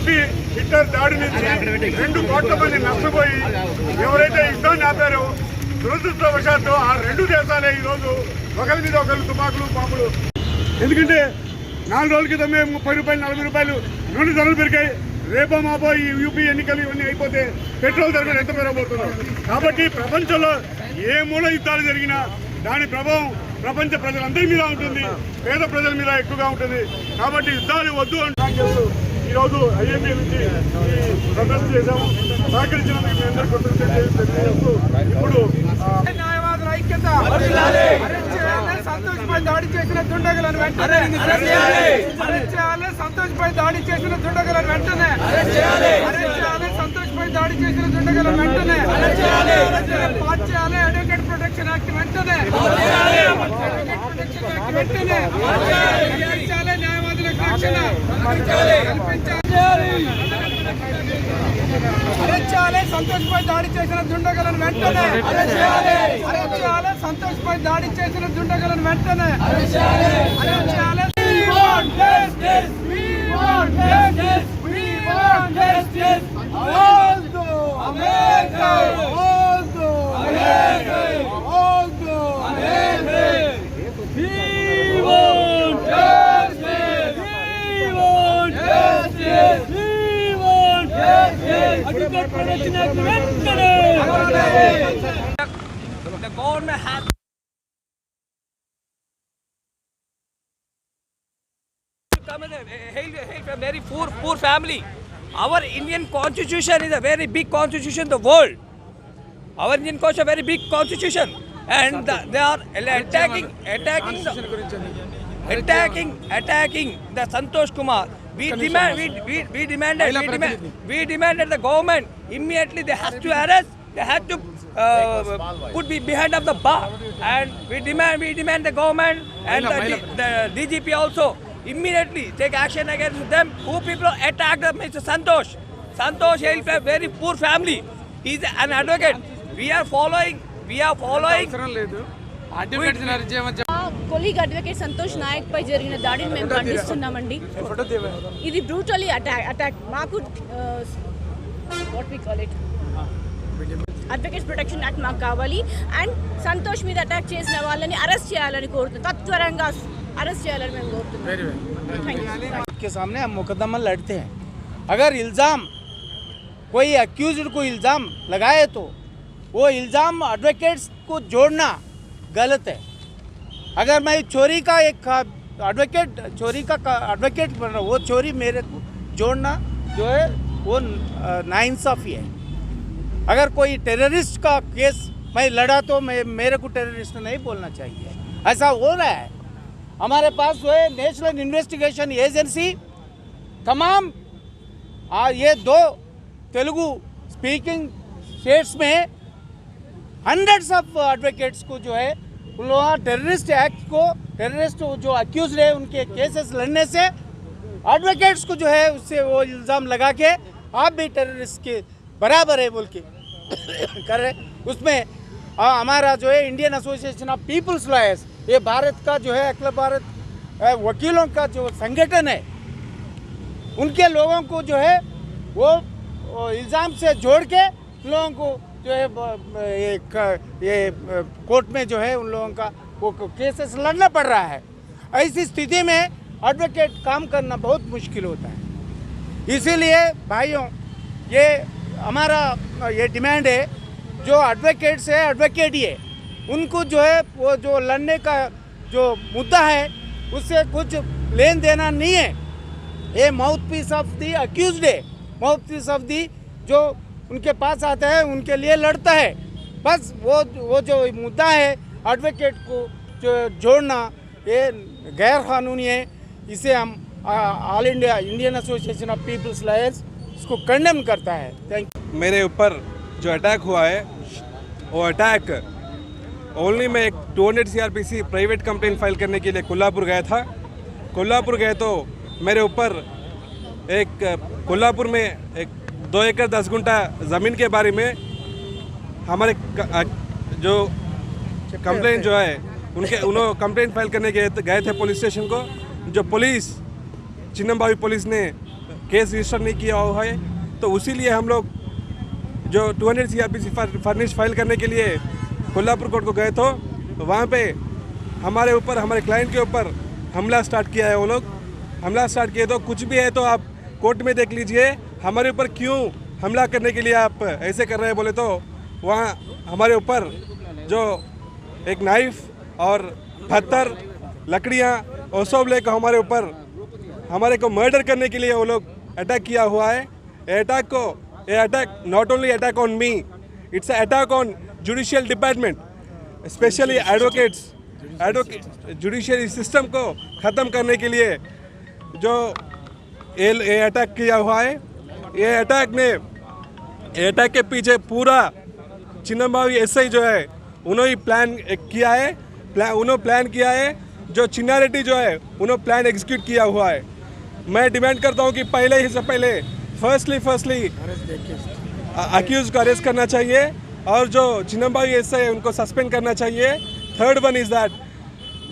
UP Hitler దాడి నుంచి 2 కోట్ల మంది నష్టపోయి ఎవరైతే యుద్ధాన్ని ఆపారో దురదృష్టవశాత్తు ఆ 2 దేశాలే ఈరోజు ఒకరి మీద ఒకరు తుపాకులు పాపులు. ఎందుకంటే 4 రోజుల క్రితమే 30 రూపాయలు 40 రూపాయలు నూనె ధరలు పెరిగాయి. రేపో మాపో ఈ యూపీ ఎన్నికలు ఇవన్నీ అయిపోతే పెట్రోల్ ధరలు ఎంత పెరగబోతున్నాం. కాబట్టి ప్రపంచంలో ఏ మూల యుద్ధాలు జరిగినా దాని ప్రభావం ప్రపంచ ప్రజలందరి మీద ఉంటుంది, పేద ప్రజల మీద ఎక్కువగా ఉంటుంది. కాబట్టి యుద్ధాలు వద్దు అంటూ ఈరోజు ఐఎంఏ నుంచి ప్రదర్శన చేశాము. సహకరించినందుకు మీ అందరూ కృతజ్ఞతలు. ఇప్పుడు న్యాయవాదుల ఐక్యత సంతోష్పై దాడి చేసిన దుండగులను వెంటనే అరెస్ట్ చేయాలి. సంతోష్పై దాడి చేసిన దుండగులను వెంటనే అరెస్ట్ చేయాలి. సంతోష్పై దాడి చేసిన దుండగులను వెంటనే పాస్ చేయాలి. అడ్వకేట్ ప్రొటెక్షన్ యాక్ట్ వెంటనే వెంటనే న్యాయవాదులకు రక్షణ కల్పించాలి. అరెస్ట్ చేయాలి. సంతోష్పై దాడి చేసిన దుండగులను వెంటనే అరెస్ట్ చేయాలి. సంతోష్పై దాడి చేసిన దుండగులను వెంటనే అరెస్ట్ చేయాలి. The government has come hail from a very poor family. Our Indian constitution is a very big constitution in the world. Our Indian constitution is a very big constitution, and they are attacking the Santosh Kumar. We demanded the government immediately. They have to arrest. They have to put behind of the bar, and we demand the government and the DGP also immediately take action against them who people attacked Mr. Santosh. Santosh hails from a very poor family. He is an advocate. We are following. Colleague advocate Santosh Nayak పై జరిగిన దాడిని మేము ఖండిస్తున్నామండి. ఇది brutally attack. మాకు what we call it advocates protection act మాకు కావాలి. And Santosh మీద అటాక్ చేసిన వాళ్ళని అరెస్ట్ చేయాలని కోరుతున్నాం. తత్వరంగా अरेस्ट చేయాలని మేము కోరుతున్నాం. के सामने हम मुकदमा लड़ते हैं. अगर इल्ज़ाम कोई अक्यूज्ड को इल्ज़ाम लगाए तो वो इल्ज़ाम एडवोकेट्स को जोड़ना गलत है. अगर मैं चोरी का एक एडवोकेट बन रहा हूँ, वो चोरी मेरे को जोड़ना जो है वो नाइंसाफ़ी है. अगर कोई टेररिस्ट का केस मैं लड़ा तो मेरे को टेररिस्ट नहीं बोलना चाहिए. ऐसा हो रहा है. हमारे पास जो है नेशनल इन्वेस्टिगेशन एजेंसी तमाम ये 2 तेलुगु स्पीकिंग स्टेट्स में हंड्रेड्स ऑफ एडवोकेट्स को जो है उन लोगों टेररिस्ट एक्ट को टेररिस्ट जो अक्यूज है उनके केसेस लड़ने से एडवोकेट्स को जो है उससे वो इल्ज़ाम लगा के आप भी टेररिस्ट के बराबर है बोल के कर रहे. उसमें हमारा जो है Indian Association of Peoples Lawyers, ये भारत का जो है अखिल भारत वकीलों का जो संगठन है, उनके लोगों को जो है वो इल्ज़ाम से जोड़ के लोगों को जो है ये कोर्ट में जो है उन लोगों का वो केसेस लड़ना पड़ रहा है. ऐसी स्थिति में एडवोकेट काम करना बहुत मुश्किल होता है. इसीलिए भाइयों ये हमारा ये डिमांड है, जो एडवोकेट्स है एडवोकेट ही है, उनको जो है वो जो लड़ने का जो मुद्दा है उससे कुछ लेन देना नहीं है. ये mouth piece of the accused है, माउथ पीस ऑफ दी जो उनके पास आता है उनके लिए लड़ता है. बस वो जो मुद्दा है एडवोकेट को जो जोड़ना ये गैर कानूनी है. इसे हम all India Indian Association of Peoples Lawyers इसको कंडेम करता है. Thank you. मेरे ऊपर जो अटैक हुआ है वो अटैक ओनली मैं एक 200 CRPC प्राइवेट कंप्लेंट फाइल करने के लिए कोल्हापुर गया था. कोल्हापुर गए तो मेरे ऊपर एक कोल्हापुर में एक 2 एकड़ 10 गुंठा ज़मीन के बारे में हमारे जो कंप्लेंट जो है उन्होंने कंप्लेंट फाइल करने गए थे पुलिस स्टेशन को. जो पुलिस चिन्नबावी पुलिस ने केस रजिस्टर नहीं किया हुआ है, तो उसी लिए हम लोग जो 200 CRPC फर्निश फाइल करने के लिए कोल्हापुर कोर्ट को गए तो वहाँ पे हमारे ऊपर, हमारे क्लाइंट के ऊपर हमला स्टार्ट किया है। वो लोग हमला स्टार्ट किए, तो कुछ भी है तो आप कोर्ट में देख लीजिए हमारे ऊपर क्यों हमला करने के लिए आप ऐसे कर रहे हैं। बोले तो वहाँ हमारे ऊपर जो एक नाइफ और पत्थर, लकड़ियाँ और सब लेकर हमारे ऊपर, हमारे को मर्डर करने के लिए वो लोग अटैक किया हुआ है। ये attack not only attack on me, it's attack on judicial department, specially advocates, judiciary system को ख़त्म करने के लिए जो ये अटैक किया हुआ है। ये अटैक के पीछे पूरा चिन्नबावी एसआई जो है उन्होंने प्लान किया है, उन्होंने प्लान किया है। जो चिन्नारेड्डी जो है उन्होंने प्लान एग्जीक्यूट किया हुआ है। मैं डिमांड करता हूँ कि पहले फर्स्टली अक्यूज को अरेस्ट करना चाहिए और जो चिन्नबावी एसआई है उनको सस्पेंड करना चाहिए। Third one is that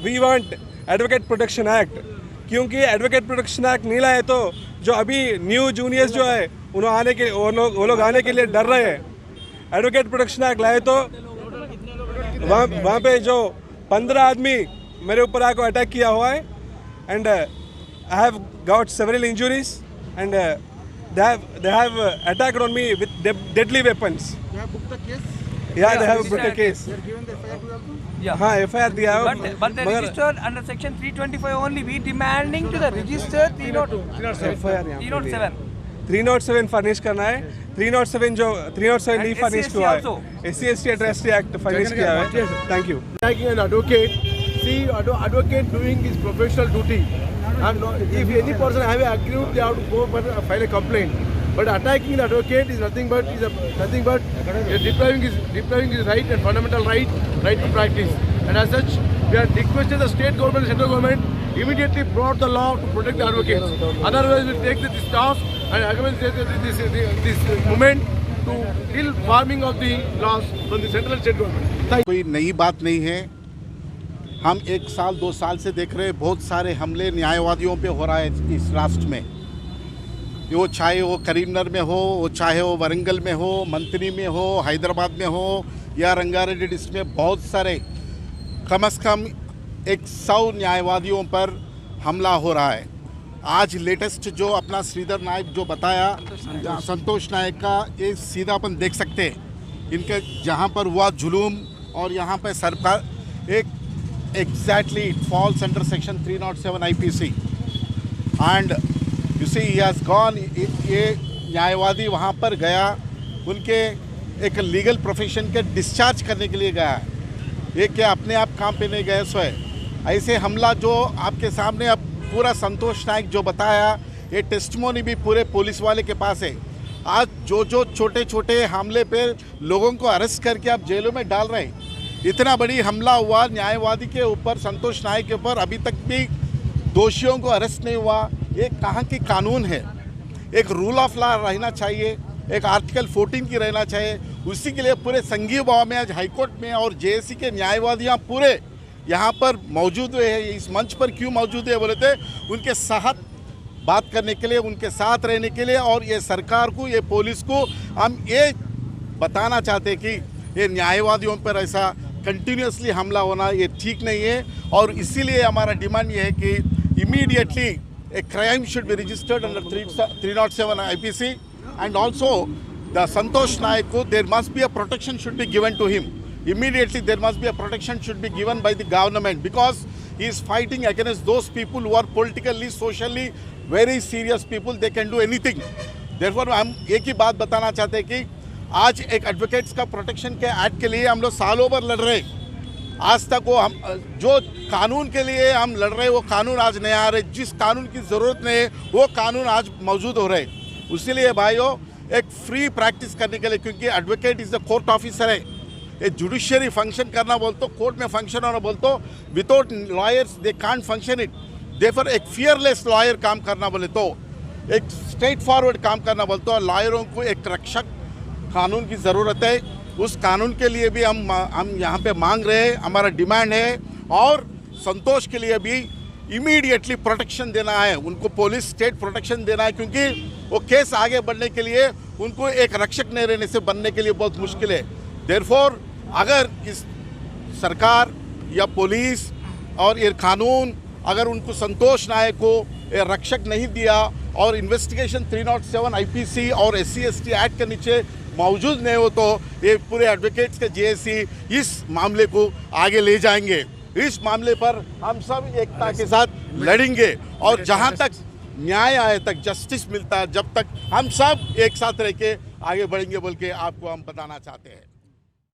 we want advocate protection act, क्योंकि एडवोकेट प्रोटेक्शन एक्ट नहीं लाए तो जो अभी न्यू जूनियर्स जो है वो लोग आने के लिए डर रहे हैं। एडवोकेट प्रोटेक्शन एक्ट लाए तो वहाँ पे जो 15 आदमी मेरे ऊपर आकर अटैक किया हुआ है and I have got several injuries and they have attacked on me with deadly weapons. You have booked the case? Yeah, they have booked a case. You are given the FIR to them? Yeah. हाँ FIR दिया है But they registered under section 325 only. We demanding to the register 307. 307 furnish करना है। 307 जो 307 नहीं furnish SC हुआ है, also. SC/ST atrocity act furnish किया है। Thank you. Attacking an advocate, see, advocate doing his professional duty. If any person have a accused, they have to go for file a complaint. But attacking the advocate is nothing but depriving his right and fundamental right to practice. And as such, we are requesting the state government and central government immediately brought the law to protect the advocates. Otherwise, we will take this task and against this movement to kill farming of the laws from the central and state government. कोई नई बात नहीं है। हम 1 साल 2 साल से देख रहे हैं बहुत सारे हमले न्यायवादियों पे हो रहा है इस राष्ट्र में। वो चाहे वो करीमनगर में हो, वो चाहे वो वरंगल में हो, मंत्री में हो, हैदराबाद में हो या रंगारेड्डी डिस्ट्रिक्ट में, बहुत सारे कम से कम 100 न्यायवादियों पर हमला हो रहा है। आज लेटेस्ट जो अपना श्रीधर नायक जो बताया, संतोष नायक का, ये सीधा अपन देख सकते हैं इनके जहाँ पर हुआ जुलूम और यहाँ पर सरकार एक exactly it falls under section 307 IPC and you see he has gone, ये न्यायवादी वहाँ पर गया, उनके एक लीगल प्रोफेशन के डिस्चार्ज करने के लिए गया है। ये क्या अपने आप काम पे नहीं गए स्वयं? ऐसे हमला जो आपके सामने अब पूरा संतोष नायक जो बताया, ये टेस्टमोनी भी पूरे पुलिस वाले के पास है। आज जो छोटे छोटे हमले पे लोगों को अरेस्ट करके आप जेलों में डाल रहे हैं। इतना बड़ी हमला हुआ न्यायवादी के ऊपर, संतोष नायक के ऊपर, अभी तक भी दोषियों को अरेस्ट नहीं हुआ। ये कहाँ की कानून है? एक रूल ऑफ लॉ रहना चाहिए, एक आर्टिकल 14 की रहना चाहिए। उसी के लिए पूरे संघीय भाव में आज हाईकोर्ट में और जेएससी के न्यायवादियाँ पूरे यहाँ पर मौजूद हुए हैं। इस मंच पर क्यों मौजूद है बोले थे, उनके साथ बात करने के लिए, उनके साथ रहने के लिए। और ये सरकार को, ये पुलिस को हम ये बताना चाहते कि ये न्यायवादियों पर ऐसा कंटिन्यूसली हमला होना ये ठीक नहीं है। और इसीलिए हमारा डिमांड ये है कि immediately a crime should be registered under 307 IPC and also the Santosh Nayak को there must be a protection should be given to him immediately. There must be a protection should be given by the government because he is fighting against those people who are politically, socially very serious people. They can do anything. Therefore हम एक ही बात बताना चाहते हैं कि आज एक advocates का प्रोटेक्शन के एक्ट के लिए हम लोग सालों भर लड़ रहे हैं। आज तक वो हम जो कानून के लिए हम लड़ रहे हैं वो कानून आज नहीं आ रहे। जिस कानून की ज़रूरत नहीं है वो कानून आज मौजूद हो रहे। उसीलिए भाइयों एक फ्री प्रैक्टिस करने के लिए, क्योंकि advocate is the court officer है, ये जुडिशियरी फंक्शन करना बोल तो कोर्ट में फंक्शन होना बोल तो without lawyers they can't function it. Therefore एक फियरलेस लॉयर काम करना बोले तो, एक स्ट्रेट फॉरवर्ड काम करना बोल तो लॉयरों को एक रक्षक कानून की ज़रूरत है। उस कानून के लिए भी हम यहाँ पे मांग रहे हैं, हमारा डिमांड है। और संतोष के लिए भी इमीडिएटली प्रोटेक्शन देना है, उनको पुलिस स्टेट प्रोटेक्शन देना है, क्योंकि वो केस आगे बढ़ने के लिए उनको एक रक्षक नहीं रहने से बनने के लिए बहुत मुश्किल है। देयरफॉर अगर इस सरकार या पुलिस और ये कानून अगर उनको संतोष नायक को रक्षक नहीं दिया और इन्वेस्टिगेशन 307 आईपीसी और SC/ST एक्ट के नीचे मौजूद नहीं हो तो ये पूरे एडवोकेट्स के जेएसी इस मामले को आगे ले जाएंगे। इस मामले पर हम सब एकता के साथ लड़ेंगे और जहां तक न्याय आए तक, जस्टिस मिलता है, जब तक हम सब एक साथ रह के आगे बढ़ेंगे बोल के आपको हम बताना चाहते हैं।